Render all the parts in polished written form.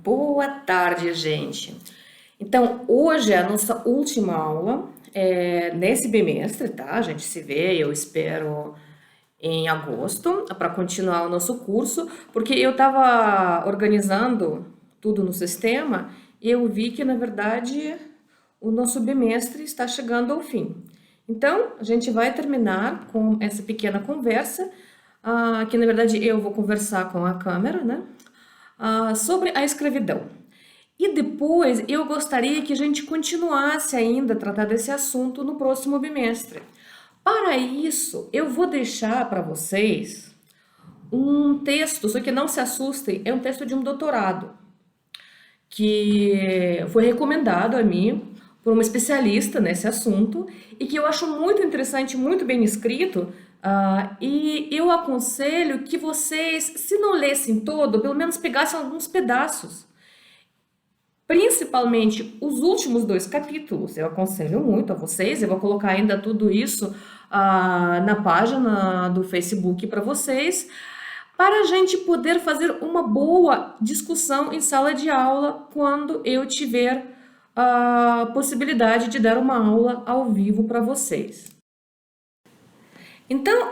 Boa tarde, gente. Então, hoje é a nossa última aula nesse bimestre, tá? A gente se vê, eu espero, em agosto, para continuar o nosso curso, porque eu estava organizando tudo no sistema e eu vi que, na verdade, o nosso bimestre está chegando ao fim. Então, a gente vai terminar com essa pequena conversa, que na verdade eu vou conversar com a câmera, né? Sobre a escravidão. E depois eu gostaria que a gente continuasse ainda a tratar desse assunto no próximo bimestre. Para isso, eu vou deixar para vocês um texto, só que não se assustem, é um texto de um doutorado, que foi recomendado a mim por uma especialista nesse assunto e que eu acho muito interessante, muito bem escrito, e eu aconselho que vocês, se não lessem todo, pelo menos pegassem alguns pedaços. Principalmente os últimos dois capítulos, eu aconselho muito a vocês, eu vou colocar ainda tudo isso na página do Facebook para vocês, para a gente poder fazer uma boa discussão em sala de aula quando eu tiver a possibilidade de dar uma aula ao vivo para vocês. Então,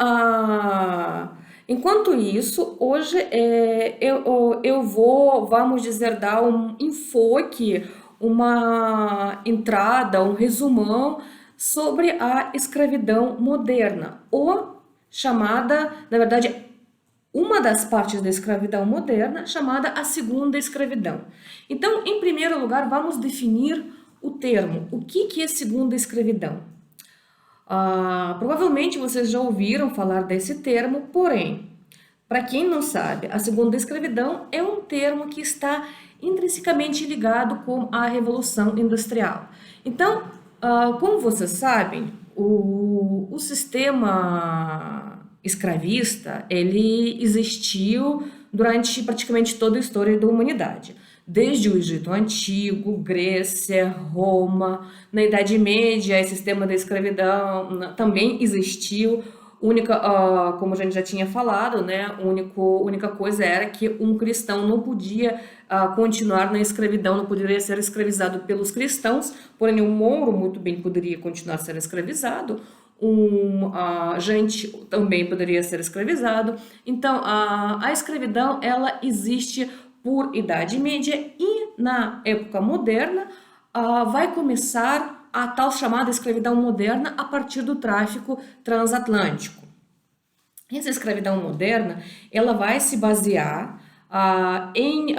enquanto isso, hoje eu vou, vamos dizer, dar um enfoque, uma entrada, um resumão sobre a escravidão moderna, ou chamada, na verdade, uma das partes da escravidão moderna, chamada a segunda escravidão. Então, em primeiro lugar, vamos definir o termo. O que é segunda escravidão? Provavelmente vocês já ouviram falar desse termo, porém, para quem não sabe, a segunda escravidão é um termo que está intrinsecamente ligado com a Revolução Industrial. Então, como vocês sabem, o sistema escravista, ele existiu durante praticamente toda a história da humanidade. Desde o Egito Antigo, Grécia, Roma, na Idade Média, esse sistema da escravidão também existiu. Como a gente já tinha falado, né, a única coisa era que um cristão não podia continuar na escravidão, não poderia ser escravizado pelos cristãos, porém um mouro muito bem poderia continuar sendo escravizado, gente também poderia ser escravizado. Então, a escravidão, ela existe por Idade Média e na época moderna vai começar a tal chamada escravidão moderna a partir do tráfico transatlântico. Essa escravidão moderna, ela vai se basear em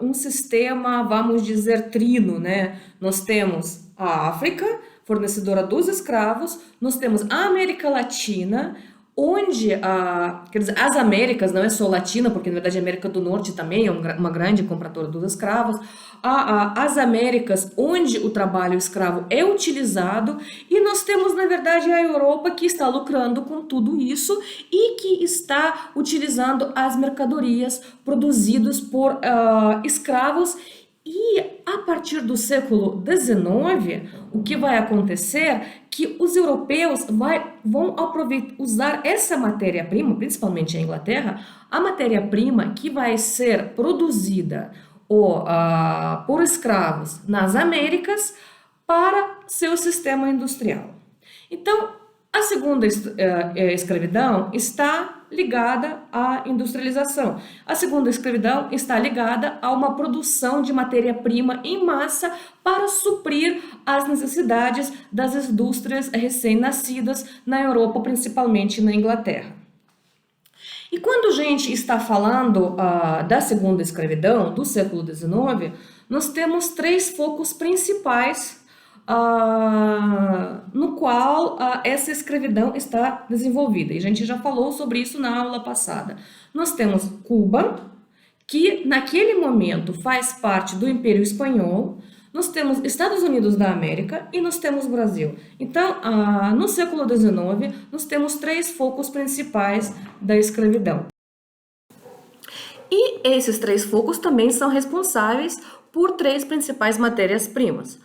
um sistema, vamos dizer, trino, né? Nós temos a África, fornecedora dos escravos, nós temos a América Latina, onde, quer dizer, as Américas, não é só Latina, porque na verdade a América do Norte também é uma grande compradora dos escravos, as Américas, onde o trabalho escravo é utilizado, e nós temos, na verdade, a Europa que está lucrando com tudo isso e que está utilizando as mercadorias produzidas por escravos. E a partir do século XIX, o que vai acontecer é que os europeus vão usar essa matéria-prima, principalmente a Inglaterra, a matéria-prima que vai ser produzida por escravos nas Américas para seu sistema industrial. Então, a segunda escravidão está ligada à industrialização. A segunda escravidão está ligada a uma produção de matéria-prima em massa para suprir as necessidades das indústrias recém-nascidas na Europa, principalmente na Inglaterra. E quando a gente está falando da segunda escravidão, do século XIX, nós temos três focos principais no qual essa escravidão está desenvolvida. E a gente já falou sobre isso na aula passada. Nós temos Cuba, que naquele momento faz parte do Império Espanhol, nós temos Estados Unidos da América e nós temos Brasil. Então, no século XIX, nós temos três focos principais da escravidão. E esses três focos também são responsáveis por três principais matérias-primas.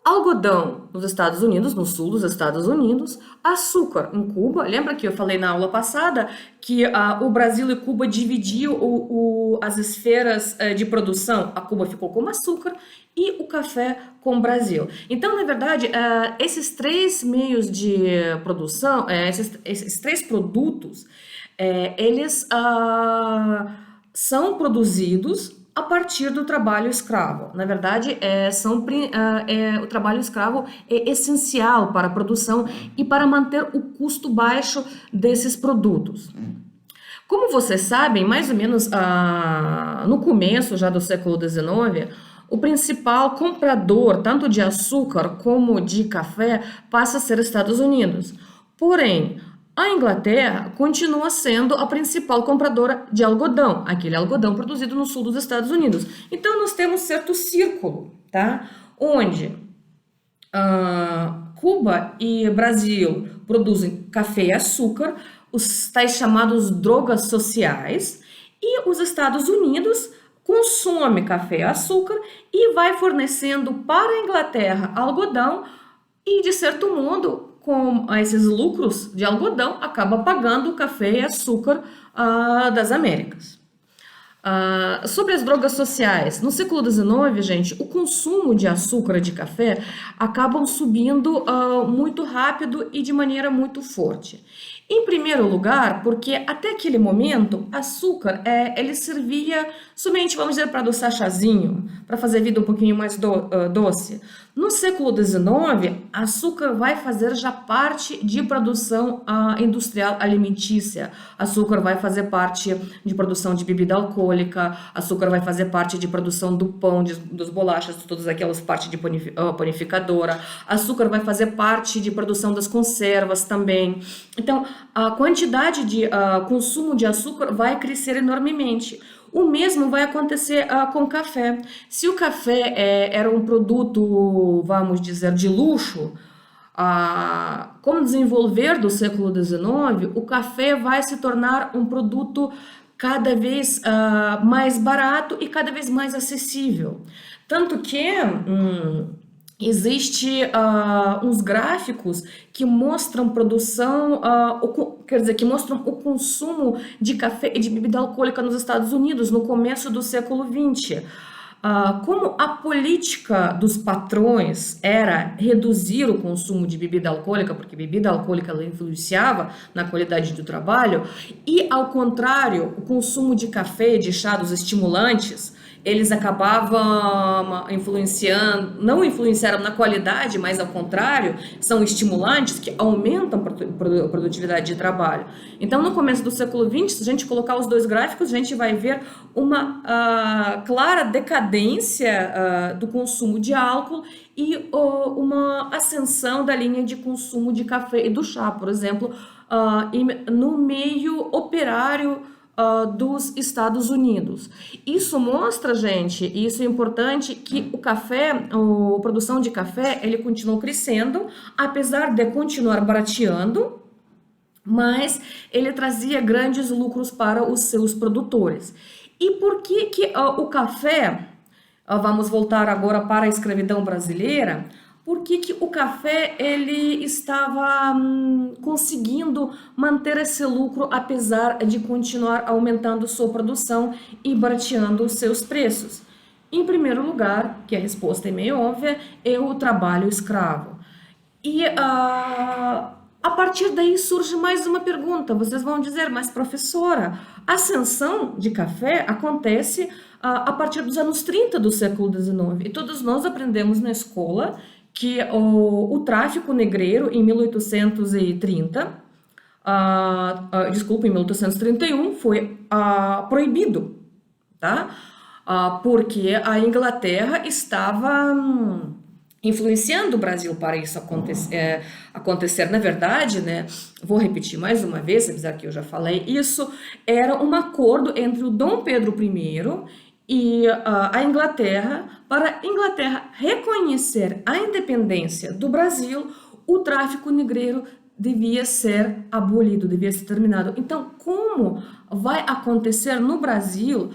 Algodão nos Estados Unidos, no sul dos Estados Unidos, açúcar em Cuba. Lembra que eu falei na aula passada que o Brasil e Cuba dividiam as esferas de produção? A Cuba ficou com açúcar e o café com o Brasil. Então, na verdade, esses três meios de produção, esses três produtos, eles são produzidos a partir do trabalho escravo. Na verdade, o trabalho escravo é essencial para a produção e para manter o custo baixo desses produtos. Como vocês sabem, mais ou menos no começo já do século XIX, o principal comprador tanto de açúcar como de café passa a ser Estados Unidos. Porém, a Inglaterra continua sendo a principal compradora de algodão, aquele algodão produzido no sul dos Estados Unidos. Então, nós temos certo círculo, tá? Onde Cuba e Brasil produzem café e açúcar, os tais chamados drogas sociais, e os Estados Unidos consome café e açúcar e vai fornecendo para a Inglaterra algodão e, de certo modo, com esses lucros de algodão, acaba pagando o café e açúcar das Américas. Sobre as drogas sociais, no século XIX, gente, o consumo de açúcar e de café acabam subindo muito rápido e de maneira muito forte. Em primeiro lugar, porque até aquele momento, açúcar ele servia somente, vamos dizer, para adoçar chazinho, para fazer a vida um pouquinho mais doce. No século XIX, açúcar vai fazer já parte de produção industrial alimentícia. Açúcar vai fazer parte de produção de bebida alcoólica, açúcar vai fazer parte de produção do pão, das bolachas, todas aquelas partes de panificadora. Açúcar vai fazer parte de produção das conservas também. Então, a quantidade de consumo de açúcar vai crescer enormemente. O mesmo vai acontecer com o café. Se o café era um produto, vamos dizer, de luxo, com o desenvolver do século XIX, o café vai se tornar um produto cada vez mais barato e cada vez mais acessível. Tanto que existe uns gráficos que mostram produção, quer dizer, que mostram o consumo de café e de bebida alcoólica nos Estados Unidos no começo do século XX. Como a política dos patrões era reduzir o consumo de bebida alcoólica, porque bebida alcoólica ela influenciava na qualidade do trabalho, e ao contrário, o consumo de café, de chá, dos estimulantes, eles acabavam não influenciaram na qualidade, mas ao contrário, são estimulantes que aumentam a produtividade de trabalho. Então, no começo do século XX, se a gente colocar os dois gráficos, a gente vai ver uma clara decadência do consumo de álcool e uma ascensão da linha de consumo de café e do chá, por exemplo, no meio operário dos Estados Unidos. Isso mostra, gente, e isso é importante, que o café, a produção de café, ele continuou crescendo, apesar de continuar barateando, mas ele trazia grandes lucros para os seus produtores. E por que o café, vamos voltar agora para a escravidão brasileira, por que o café ele estava conseguindo manter esse lucro apesar de continuar aumentando sua produção e barateando os seus preços? Em primeiro lugar, que a resposta é meio óbvia, é o trabalho escravo. E a partir daí surge mais uma pergunta. Vocês vão dizer, mas professora, a ascensão de café acontece a partir dos anos 30 do século XIX. E todos nós aprendemos na escola que o tráfico negreiro em 1830, em 1831, foi proibido, tá? Porque a Inglaterra estava influenciando o Brasil para isso acontecer. Na verdade, né, vou repetir mais uma vez, apesar que eu já falei isso, era um acordo entre o Dom Pedro I e a Inglaterra, para a Inglaterra reconhecer a independência do Brasil, o tráfico negreiro devia ser abolido, devia ser terminado. Então, como vai acontecer no Brasil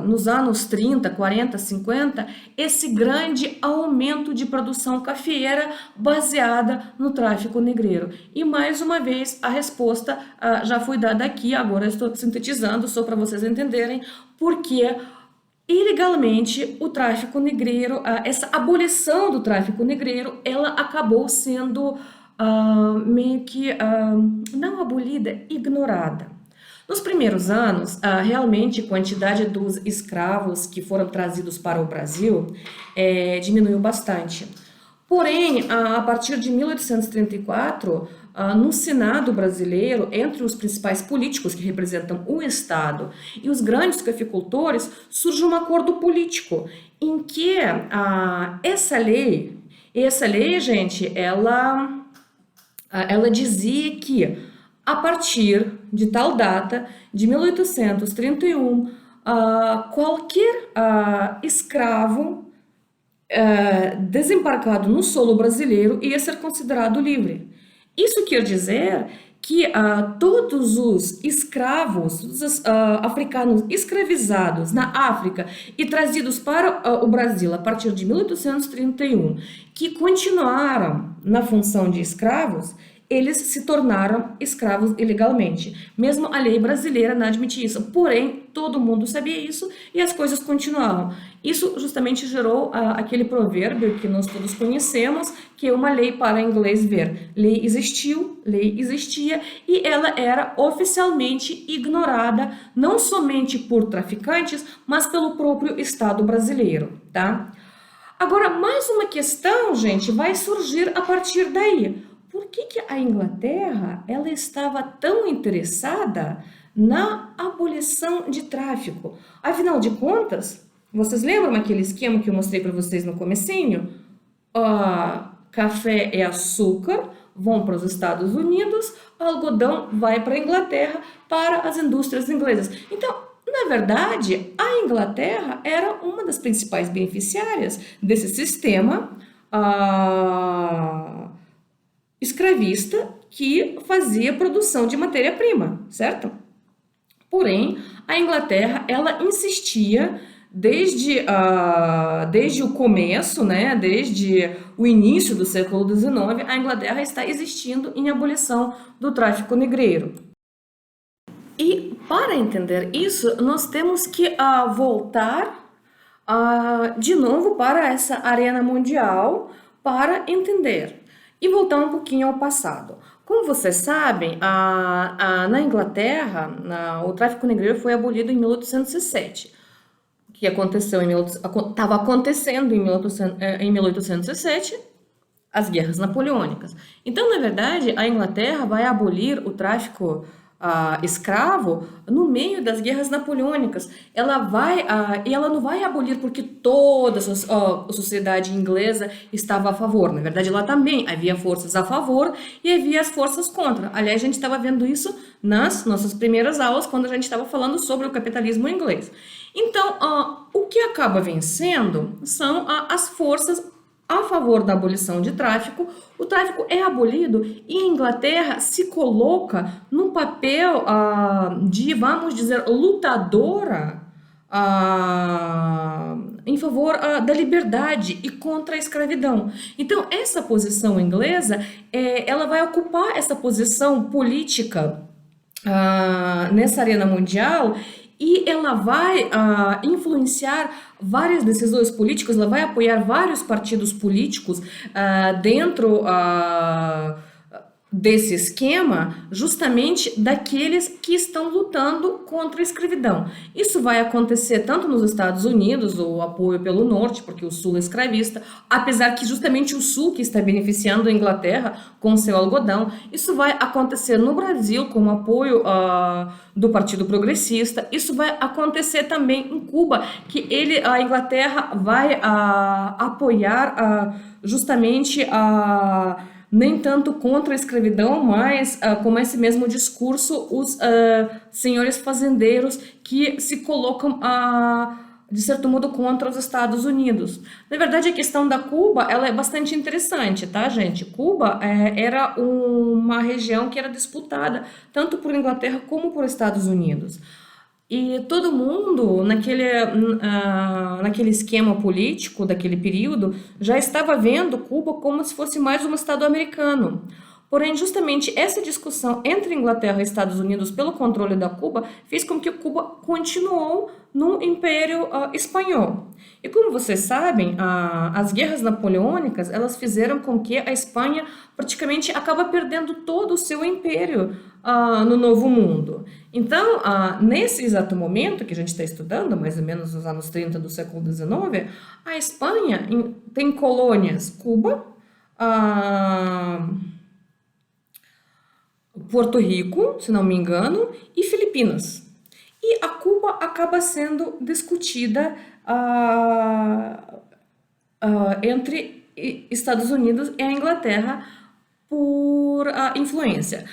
nos anos 30, 40, 50, esse grande aumento de produção cafeeira baseada no tráfico negreiro. E mais uma vez a resposta já foi dada aqui, agora eu estou sintetizando só para vocês entenderem porque ilegalmente o tráfico negreiro, essa abolição do tráfico negreiro, ela acabou sendo meio que não abolida, ignorada. Nos primeiros anos, realmente a quantidade dos escravos que foram trazidos para o Brasil diminuiu bastante. Porém, a partir de 1834, no Senado brasileiro, entre os principais políticos que representam o Estado e os grandes caficultores, surge um acordo político em que essa lei, gente, ela dizia que a partir de tal data, de 1831, qualquer escravo desembarcado no solo brasileiro ia ser considerado livre. Isso quer dizer que todos os escravos, os africanos escravizados na África e trazidos para o Brasil a partir de 1831, que continuaram na função de escravos, eles se tornaram escravos ilegalmente. Mesmo a lei brasileira não admite isso. Porém, todo mundo sabia isso e as coisas continuavam. Isso justamente gerou aquele provérbio que nós todos conhecemos, que é uma lei para inglês ver. Lei existiu, lei existia e ela era oficialmente ignorada, não somente por traficantes, mas pelo próprio Estado brasileiro, tá? Agora, mais uma questão, gente, vai surgir a partir daí. Por que a Inglaterra ela estava tão interessada na abolição de tráfico? Afinal de contas, vocês lembram aquele esquema que eu mostrei para vocês no comecinho? Café e açúcar vão para os Estados Unidos, algodão vai para a Inglaterra, para as indústrias inglesas. Então, na verdade, a Inglaterra era uma das principais beneficiárias desse sistema escravista que fazia produção de matéria-prima, certo? Porém, a Inglaterra, ela insistia desde o começo, né, desde o início do século XIX, a Inglaterra está existindo em abolição do tráfico negreiro. E para entender isso, nós temos que voltar de novo para essa arena mundial para entender. E voltar um pouquinho ao passado. Como vocês sabem, na Inglaterra, o tráfico negreiro foi abolido em 1807. O que aconteceu estava acontecendo em 1807, as guerras napoleônicas. Então, na verdade, a Inglaterra vai abolir o tráfico escravo no meio das guerras napoleônicas. Ela não vai abolir porque toda a sociedade inglesa estava a favor. Na verdade, lá também havia forças a favor e havia as forças contra. Aliás, a gente estava vendo isso nas nossas primeiras aulas, quando a gente estava falando sobre o capitalismo inglês. Então, o que acaba vencendo são as forças a favor da abolição de tráfico. O tráfico é abolido e a Inglaterra se coloca num papel de, vamos dizer, lutadora em favor da liberdade e contra a escravidão. Então, essa posição inglesa, ela vai ocupar essa posição política nessa arena mundial e ela vai influenciar várias decisões políticas, ela vai apoiar vários partidos políticos dentro desse esquema, justamente daqueles que estão lutando contra a escravidão. Isso vai acontecer tanto nos Estados Unidos, o apoio pelo norte, porque o sul é escravista, apesar que justamente o sul que está beneficiando a Inglaterra com seu algodão. Isso vai acontecer no Brasil com o apoio do Partido Progressista. Isso vai acontecer também em Cuba, que a Inglaterra vai apoiar justamente nem tanto contra a escravidão, mas com esse mesmo discurso, os senhores fazendeiros que se colocam, de certo modo, contra os Estados Unidos. Na verdade, a questão da Cuba, ela é bastante interessante, tá, gente? Cuba era uma região que era disputada tanto por Inglaterra como por Estados Unidos. E todo mundo, naquele esquema político daquele período, já estava vendo Cuba como se fosse mais um Estado americano. Porém, justamente essa discussão entre Inglaterra e Estados Unidos pelo controle da Cuba fez com que Cuba continuou no Império Espanhol. E como vocês sabem, as guerras napoleônicas elas fizeram com que a Espanha praticamente acaba perdendo todo o seu império no Novo Mundo. Então, nesse exato momento que a gente está estudando, mais ou menos nos anos 30 do século XIX, a Espanha tem colônias Cuba, ah, Porto Rico, se não me engano, e Filipinas. E a Cuba acaba sendo discutida entre Estados Unidos e a Inglaterra por influência.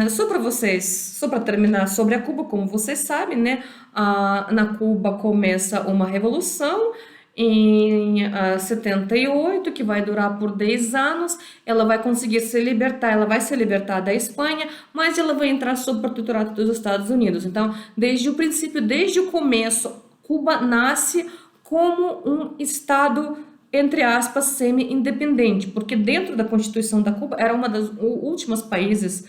Só para terminar sobre a Cuba, como vocês sabem, né, na Cuba começa uma revolução em 78, que vai durar por 10 anos. Ela vai conseguir se libertar, ela vai se libertar da Espanha, mas ela vai entrar sob protetorato dos Estados Unidos. Então, desde o princípio, desde o começo, Cuba nasce como um estado, entre aspas, semi-independente, porque dentro da Constituição da Cuba era uma das últimos países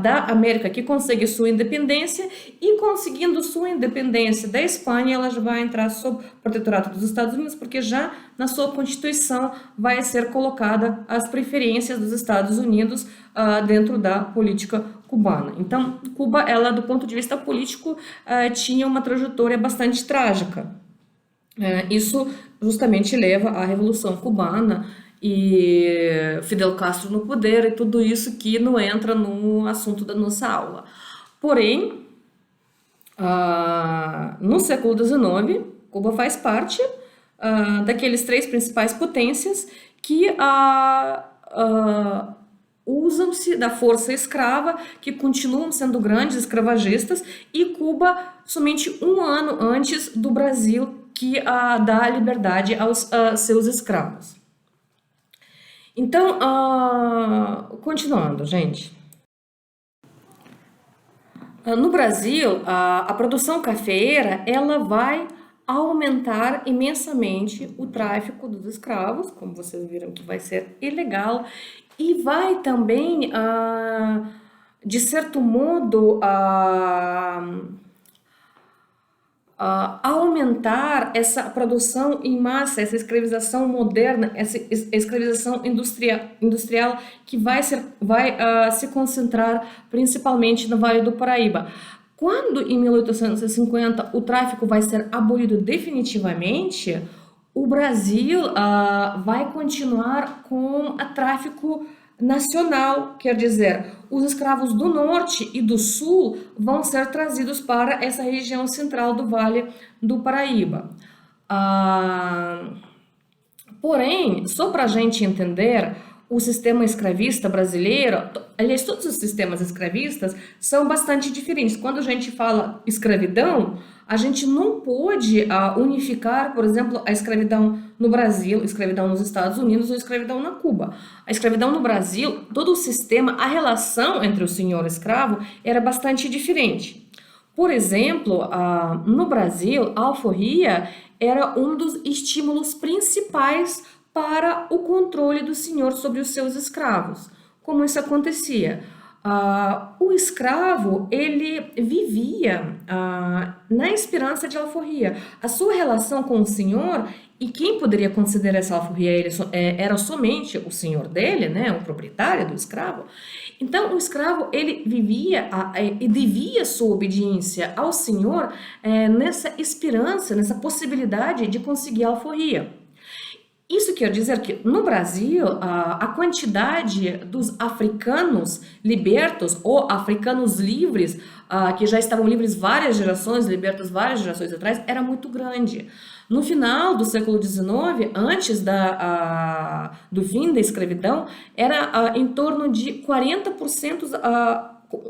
da América que consegue sua independência, e conseguindo sua independência da Espanha, ela já vai entrar sob protetorato dos Estados Unidos, porque já na sua Constituição vai ser colocada as preferências dos Estados Unidos dentro da política cubana. Então, Cuba, ela do ponto de vista político, tinha uma trajetória bastante trágica. Isso justamente leva à Revolução Cubana e Fidel Castro no poder e tudo isso que não entra no assunto da nossa aula. Porém, no século XIX, Cuba faz parte daqueles três principais potências que usam-se da força escrava, que continuam sendo grandes escravagistas, e Cuba somente um ano antes do Brasil, que dá liberdade aos seus escravos. Então, continuando, gente. No Brasil, a produção cafeeira ela vai aumentar imensamente o tráfico dos escravos, como vocês viram que vai ser ilegal, e vai também, de certo modo, aumentar essa produção em massa, essa escravização moderna, essa escravização industrial que vai se concentrar principalmente no Vale do Paraíba. Quando, em 1850, o tráfico vai ser abolido definitivamente, o Brasil vai continuar com o tráfico nacional, quer dizer, os escravos do norte e do sul vão ser trazidos para essa região central do Vale do Paraíba. Porém, só para a gente entender, o sistema escravista brasileiro, aliás, todos os sistemas escravistas são bastante diferentes. Quando a gente fala escravidão, a gente não pode unificar, por exemplo, a escravidão no Brasil, a escravidão nos Estados Unidos ou a escravidão na Cuba. A escravidão no Brasil, todo o sistema, a relação entre o senhor e o escravo era bastante diferente. Por exemplo, no Brasil, a alforria era um dos estímulos principais para o controle do senhor sobre os seus escravos. Como isso acontecia? O escravo, ele vivia na esperança de alforria. A sua relação com o senhor, e quem poderia considerar essa alforria era somente o senhor dele, né, o proprietário do escravo. Então, o escravo, ele vivia e devia sua obediência ao senhor nessa esperança, nessa possibilidade de conseguir a alforria. Isso quer dizer que no Brasil a quantidade dos africanos libertos ou africanos livres, que já estavam livres várias gerações, libertos várias gerações atrás, era muito grande. No final do século XIX, antes do fim da escravidão, era em torno de 40%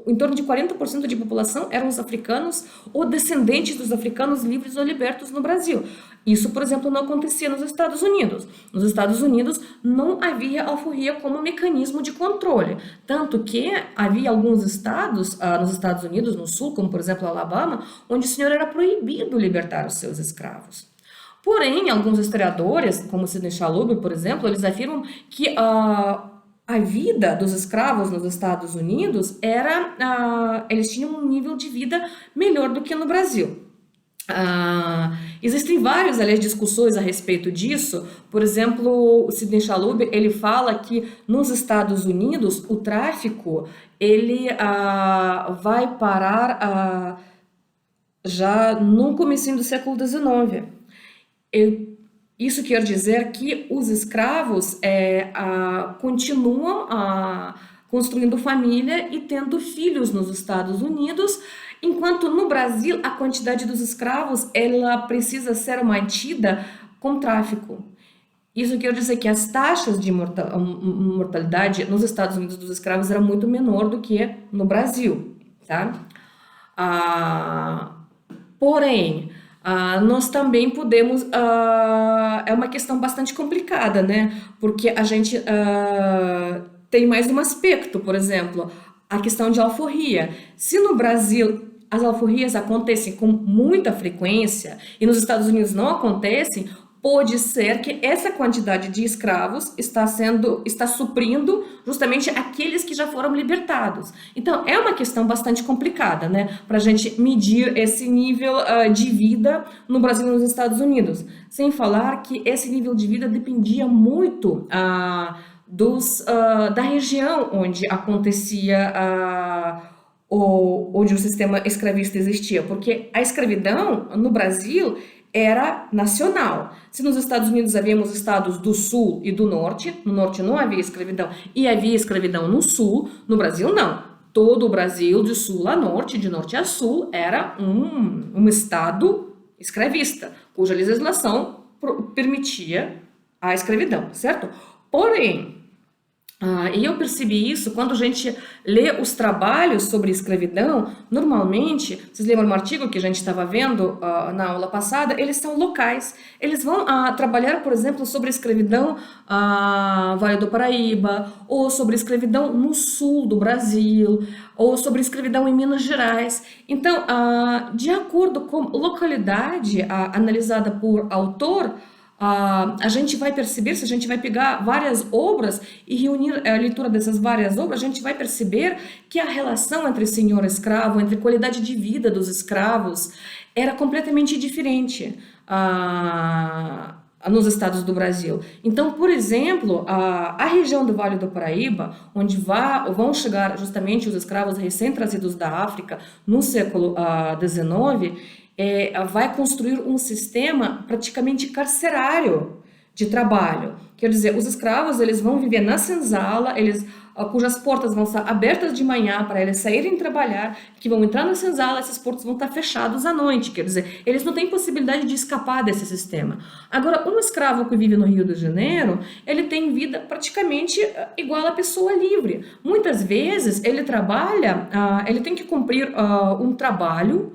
em torno de 40% de população eram os africanos ou descendentes dos africanos livres ou libertos no Brasil. Isso, por exemplo, não acontecia nos Estados Unidos. Nos Estados Unidos não havia alforria como mecanismo de controle, tanto que havia alguns estados nos Estados Unidos, no sul, como por exemplo Alabama, onde o senhor era proibido libertar os seus escravos. Porém, alguns historiadores, como Sidney Chalhoub, por exemplo, eles afirmam que a vida dos escravos nos Estados Unidos eles tinham um nível de vida melhor do que no Brasil. Existem várias, aliás, discussões a respeito disso. Por exemplo, o Sidney Chalhoub, ele fala que nos Estados Unidos o tráfico ele vai parar já no comecinho do século XIX. Isso quer dizer que os escravos continuam construindo família e tendo filhos nos Estados Unidos, enquanto no Brasil a quantidade dos escravos ela precisa ser mantida com tráfico. Isso quer dizer que as taxas de mortalidade nos Estados Unidos dos escravos eram muito menor do que no Brasil, tá? Porém, nós também podemos. É uma questão bastante complicada, né? Porque a gente tem mais um aspecto, por exemplo, a questão de alforria. Se no Brasil as alforrias acontecem com muita frequência e nos Estados Unidos não acontecem, pode ser que essa quantidade de escravos está suprindo justamente aqueles que já foram libertados. Então, é uma questão bastante complicada, né, para a gente medir esse nível de vida no Brasil e nos Estados Unidos. Sem falar que esse nível de vida dependia muito da região onde acontecia onde o sistema escravista existia, porque a escravidão no Brasil era nacional. Se nos Estados Unidos havíamos estados do sul e do norte, no norte não havia escravidão e havia escravidão no sul, no Brasil não. Todo o Brasil, de sul a norte, de norte a sul, era um estado escravista, cuja legislação permitia a escravidão, certo? Porém, e eu percebi isso quando a gente lê os trabalhos sobre escravidão. Normalmente, vocês lembram um artigo que a gente estava vendo na aula passada? Eles são locais. Eles vão trabalhar, por exemplo, sobre escravidão Vale do Paraíba, ou sobre escravidão no sul do Brasil, ou sobre escravidão em Minas Gerais. Então, de acordo com localidade analisada por autor, a gente vai perceber, se a gente vai pegar várias obras e reunir a leitura dessas várias obras, a gente vai perceber que a relação entre senhor e escravo, entre qualidade de vida dos escravos, era completamente diferente nos estados do Brasil. Então, por exemplo, a região do Vale do Paraíba, onde vão chegar justamente os escravos recém-trazidos da África no século XIX, vai construir um sistema praticamente carcerário de trabalho. Quer dizer, os escravos eles vão viver na senzala, cujas portas vão estar abertas de manhã para eles saírem trabalhar, que vão entrar na senzala, essas portas vão estar fechadas à noite. Quer dizer, eles não têm possibilidade de escapar desse sistema. Agora, um escravo que vive no Rio de Janeiro, ele tem vida praticamente igual à pessoa livre. Muitas vezes ele trabalha, ele tem que cumprir um trabalho,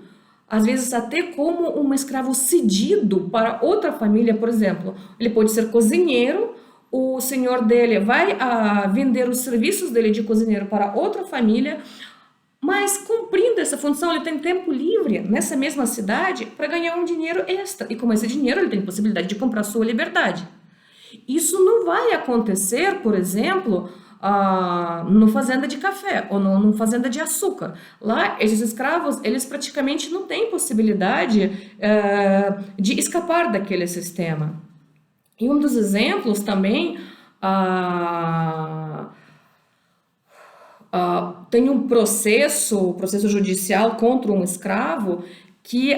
às vezes até como um escravo cedido para outra família, por exemplo. Ele pode ser cozinheiro, o senhor dele vai vender os serviços dele de cozinheiro para outra família, mas cumprindo essa função, ele tem tempo livre nessa mesma cidade para ganhar um dinheiro extra. E com esse dinheiro ele tem possibilidade de comprar sua liberdade. Isso não vai acontecer, por exemplo, no fazenda de café ou no fazenda de açúcar. Lá, esses escravos, eles praticamente não têm possibilidade de escapar daquele sistema. E um dos exemplos também, tem um processo judicial contra um escravo que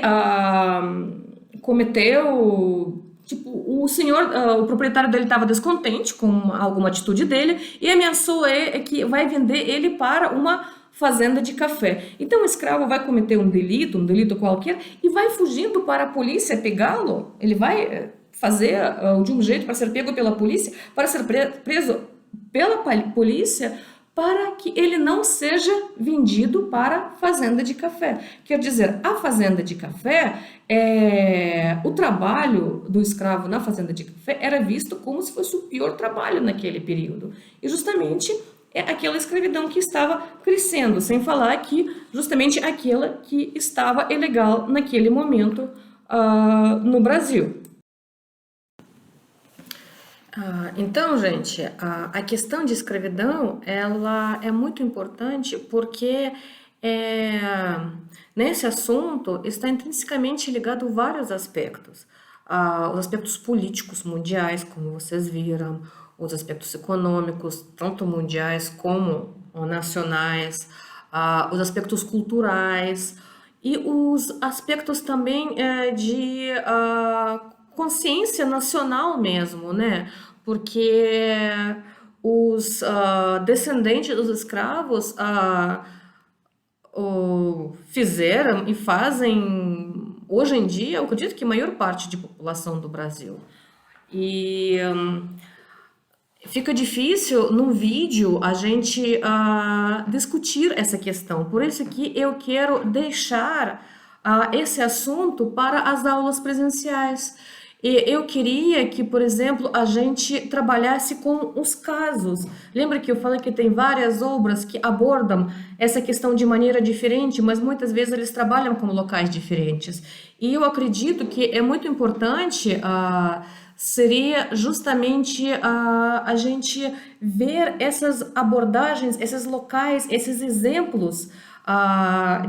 cometeu... Tipo, o senhor, o proprietário dele estava descontente com alguma atitude dele e ameaçou que vai vender ele para uma fazenda de café. Então o escravo vai cometer um delito qualquer, e vai fugindo para a polícia pegá-lo. Ele vai fazer de um jeito para ser pego pela polícia, para ser preso pela polícia, para que ele não seja vendido para a fazenda de café. Quer dizer, a fazenda de café, o trabalho do escravo na fazenda de café era visto como se fosse o pior trabalho naquele período. E justamente é aquela escravidão que estava crescendo, sem falar que justamente aquela que estava ilegal naquele momento no Brasil. Então, gente, a questão de escravidão, ela é muito importante porque é, nesse assunto está intrinsecamente ligado vários aspectos. Os aspectos políticos mundiais, como vocês viram, os aspectos econômicos, tanto mundiais como nacionais, os aspectos culturais e os aspectos também de consciência nacional mesmo, né? Porque os descendentes dos escravos fizeram e fazem, hoje em dia, eu acredito que a maior parte da população do Brasil. E fica difícil no vídeo a gente discutir essa questão. Por isso que eu quero deixar esse assunto para as aulas presenciais. E eu queria que, por exemplo, a gente trabalhasse com os casos. Lembra que eu falei que tem várias obras que abordam essa questão de maneira diferente, mas muitas vezes eles trabalham com locais diferentes. E eu acredito que é muito importante seria justamente a gente ver essas abordagens, esses locais, esses exemplos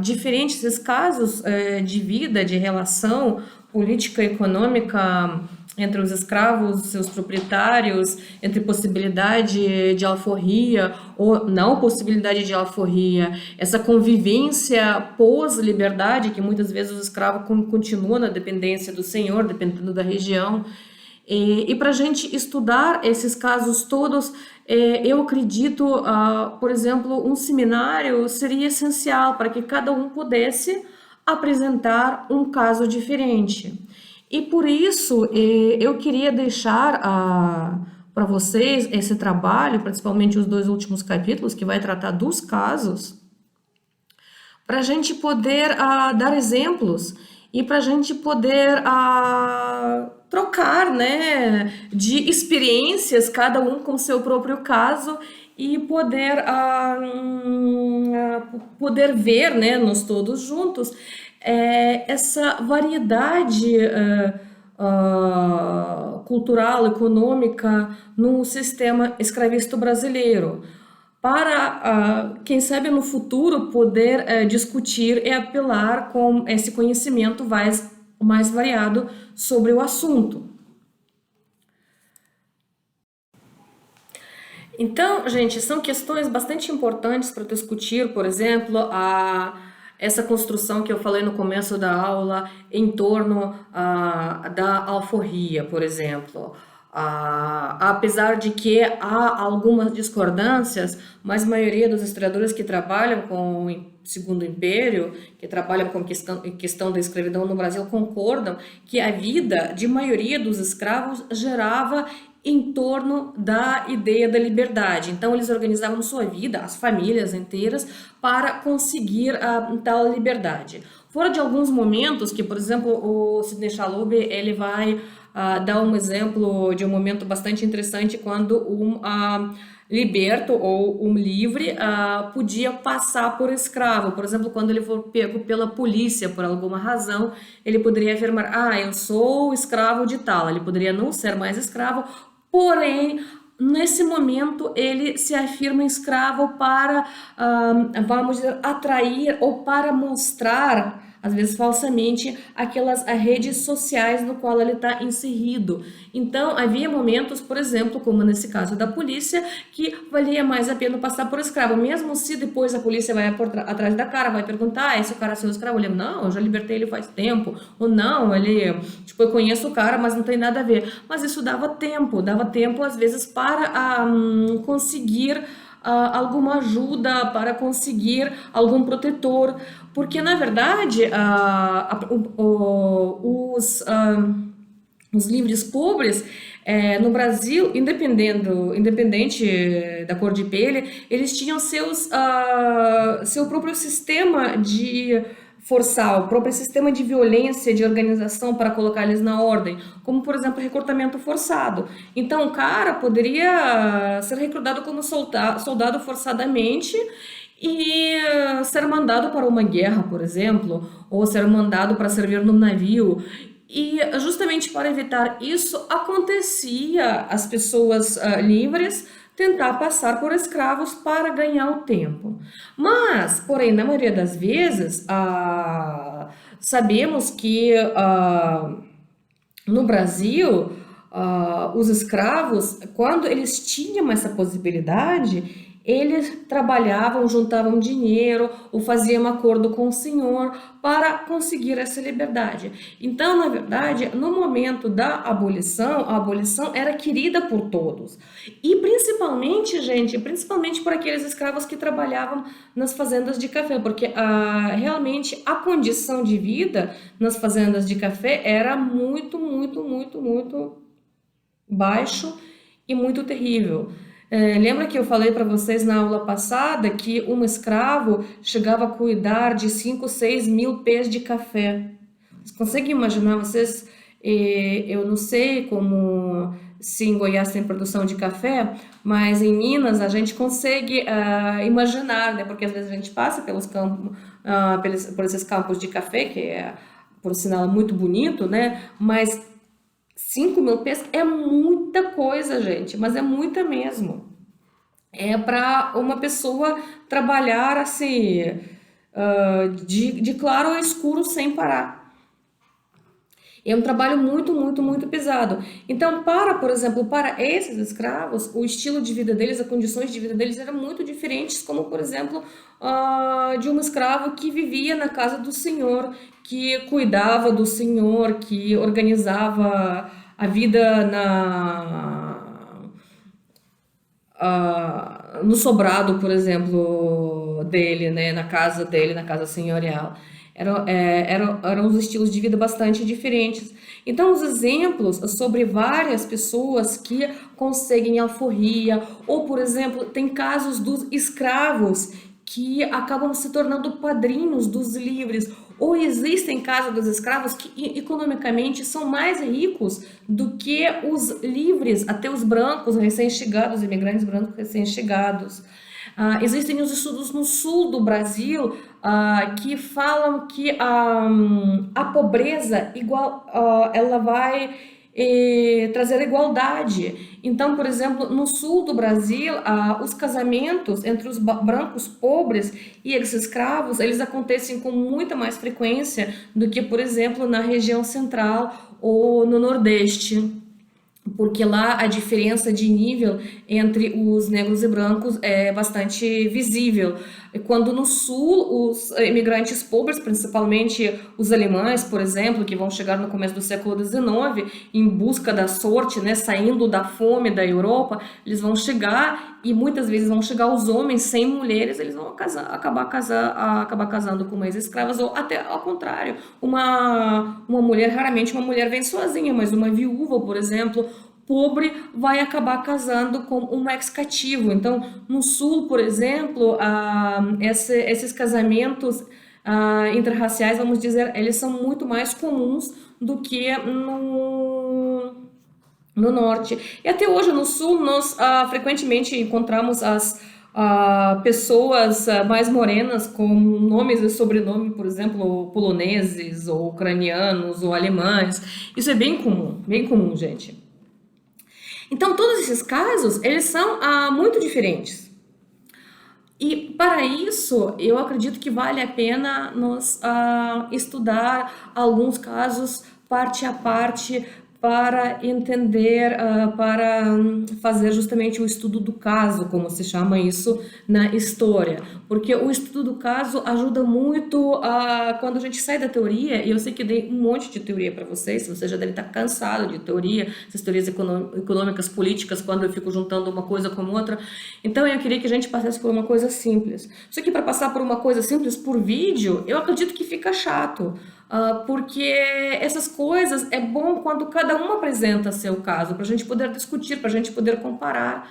diferentes, esses casos de vida, de relação política e econômica entre os escravos, seus proprietários, entre possibilidade de alforria ou não possibilidade de alforria, essa convivência pós-liberdade, que muitas vezes o escravo continua na dependência do senhor, dependendo da região. E para a gente estudar esses casos todos, eu acredito, por exemplo, um seminário seria essencial para que cada um pudesse apresentar um caso diferente. E por isso eu queria deixar para vocês esse trabalho, principalmente os 2 últimos capítulos, que vai tratar dos casos, para a gente poder dar exemplos e para a gente poder trocar, né, de experiências, cada um com seu próprio caso, e poder ver, né, nós todos juntos, essa variedade cultural, econômica no sistema escravista brasileiro, para, quem sabe no futuro, poder discutir e apelar com esse conhecimento mais variado sobre o assunto. Então, gente, são questões bastante importantes para discutir, por exemplo, essa construção que eu falei no começo da aula em torno da alforria, por exemplo. Apesar de que há algumas discordâncias, mas a maioria dos historiadores que trabalham com o Segundo Império, que trabalham com questão da escravidão no Brasil, concordam que a vida de maioria dos escravos gerava em torno da ideia da liberdade. Então, eles organizavam sua vida, as famílias inteiras, para conseguir tal liberdade. Fora de alguns momentos que, por exemplo, o Sidney Chalhoub, ele vai dar um exemplo de um momento bastante interessante quando um liberto ou um livre podia passar por escravo. Por exemplo, quando ele for pego pela polícia por alguma razão, ele poderia afirmar, eu sou escravo de tal. Ele poderia não ser mais escravo, porém, nesse momento, ele se afirma escravo para, vamos dizer, atrair ou para mostrar, às vezes falsamente, aquelas redes sociais no qual ele está inserido. Então, havia momentos, por exemplo, como nesse caso da polícia, que valia mais a pena passar por escravo, mesmo se depois a polícia vai atrás da cara, vai perguntar, esse cara é seu escravo? Ele, não, eu já libertei ele faz tempo, ou não, ele, tipo, eu conheço o cara, mas não tem nada a ver. Mas isso dava tempo às vezes, para conseguir alguma ajuda, para conseguir algum protetor, porque na verdade os livres pobres No Brasil, independente da cor de pele, eles tinham seu próprio sistema de forçar, o próprio sistema de violência, de organização para colocar eles na ordem, como, por exemplo, recrutamento forçado. Então, o cara poderia ser recrutado como soldado forçadamente e ser mandado para uma guerra, por exemplo, ou ser mandado para servir num navio. E justamente para evitar isso, acontecia as pessoas livres tentar passar por escravos para ganhar o tempo. Mas, porém, na maioria das vezes, sabemos que no Brasil, os escravos, quando eles tinham essa possibilidade, eles trabalhavam, juntavam dinheiro ou faziam acordo com o senhor para conseguir essa liberdade. Então, na verdade, no momento da abolição, a abolição era querida por todos. E principalmente, gente, principalmente por aqueles escravos que trabalhavam nas fazendas de café, porque realmente a condição de vida nas fazendas de café era muito, muito, muito, muito baixo e muito terrível. Lembra que eu falei para vocês na aula passada que um escravo chegava a cuidar de 5, 6 mil pés de café? Vocês conseguem imaginar? Eu não sei como se em Goiás tem produção de café, mas em Minas a gente consegue imaginar, né? Porque às vezes a gente passa pelos campos, por esses campos de café, que é, por sinal, muito bonito, né? Mas 5 mil pés é muita coisa, gente, mas é muita mesmo. É para uma pessoa trabalhar assim, de claro ao escuro sem parar. É um trabalho muito, muito, muito pesado. Então, por exemplo, para esses escravos, o estilo de vida deles, as condições de vida deles eram muito diferentes, como, por exemplo, de um escravo que vivia na casa do senhor, que cuidava do senhor, que organizava a vida no sobrado, por exemplo, dele, né, na casa dele, na casa senhorial. Eram os estilos de vida bastante diferentes. Então, os exemplos sobre várias pessoas que conseguem alforria, ou, por exemplo, tem casos dos escravos que acabam se tornando padrinhos dos livres, ou existem casos dos escravos que economicamente são mais ricos do que os livres, até os brancos recém-chegados, imigrantes brancos recém-chegados. Existem os estudos no sul do Brasil que falam que a pobreza ela vai trazer igualdade. Então, por exemplo, no sul do Brasil, os casamentos entre os brancos pobres e os escravos, eles acontecem com muita mais frequência do que, por exemplo, na região central ou no Nordeste. Porque lá a diferença de nível entre os negros e brancos é bastante visível. Quando no sul, os imigrantes pobres, principalmente os alemães, por exemplo, que vão chegar no começo do século XIX, em busca da sorte, né, saindo da fome da Europa, eles vão chegar e muitas vezes vão chegar os homens sem mulheres, eles vão acabar casando com ex-escravas, ou até ao contrário, uma mulher, raramente uma mulher vem sozinha, mas uma viúva, por exemplo, pobre, vai acabar casando com um ex-cativo. Então, no sul, por exemplo, esses casamentos interraciais, vamos dizer, eles são muito mais comuns do que no norte. E até hoje, no sul, nós frequentemente encontramos as pessoas mais morenas com nomes e sobrenome, por exemplo, poloneses, ou ucranianos, ou alemães. Isso é bem comum, gente. Então, todos esses casos, eles são muito diferentes. E para isso, eu acredito que vale a pena nós estudar alguns casos parte a parte para entender, para fazer justamente o estudo do caso, como se chama isso na história. Porque o estudo do caso ajuda muito quando a gente sai da teoria, e eu sei que dei um monte de teoria para vocês, você já deve estar cansado de teoria, essas teorias econômicas, políticas, quando eu fico juntando uma coisa com outra. Então eu queria que a gente passasse por uma coisa simples. Só que para passar por uma coisa simples por vídeo, eu acredito que fica chato. porque essas coisas é bom quando cada um apresenta seu caso, para a gente poder discutir, para a gente poder comparar.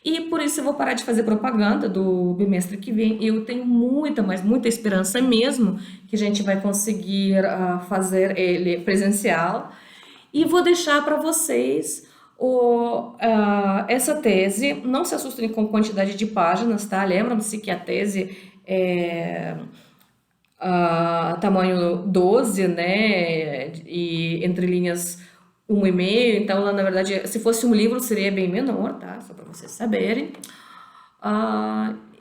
E por isso eu vou parar de fazer propaganda do bimestre que vem. Eu tenho muita, mas muita esperança mesmo que a gente vai conseguir fazer ele presencial. E vou deixar para vocês essa tese. Não se assustem com quantidade de páginas, tá? Lembram-se que a tese é tamanho 12, né? E entre linhas 1,5. Então, na verdade, se fosse um livro, seria bem menor, tá? Só para vocês saberem.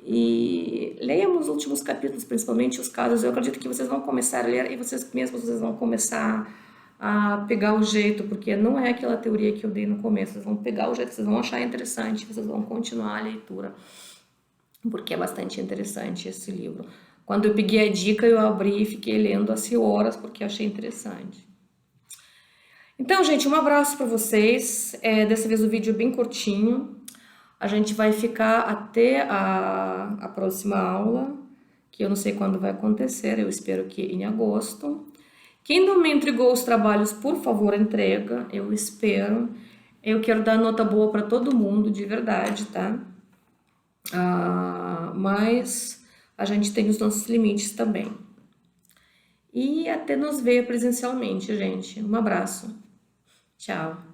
E leiam os últimos capítulos, principalmente os casos. Eu acredito que vocês vão começar a ler e vocês mesmos vocês vão começar a pegar o jeito, porque não é aquela teoria que eu dei no começo. Vocês vão pegar o jeito, vocês vão achar interessante, vocês vão continuar a leitura, porque é bastante interessante esse livro. Quando eu peguei a dica, eu abri e fiquei lendo assim horas, porque achei interessante. Então, gente, um abraço para vocês. Dessa vez o vídeo é bem curtinho. A gente vai ficar até a próxima aula, que eu não sei quando vai acontecer, eu espero que em agosto. Quem não me entregou os trabalhos, por favor, entrega, eu espero. Eu quero dar nota boa para todo mundo, de verdade, tá? Mas a gente tem os nossos limites também. E até nos ver presencialmente, gente. Um abraço. Tchau.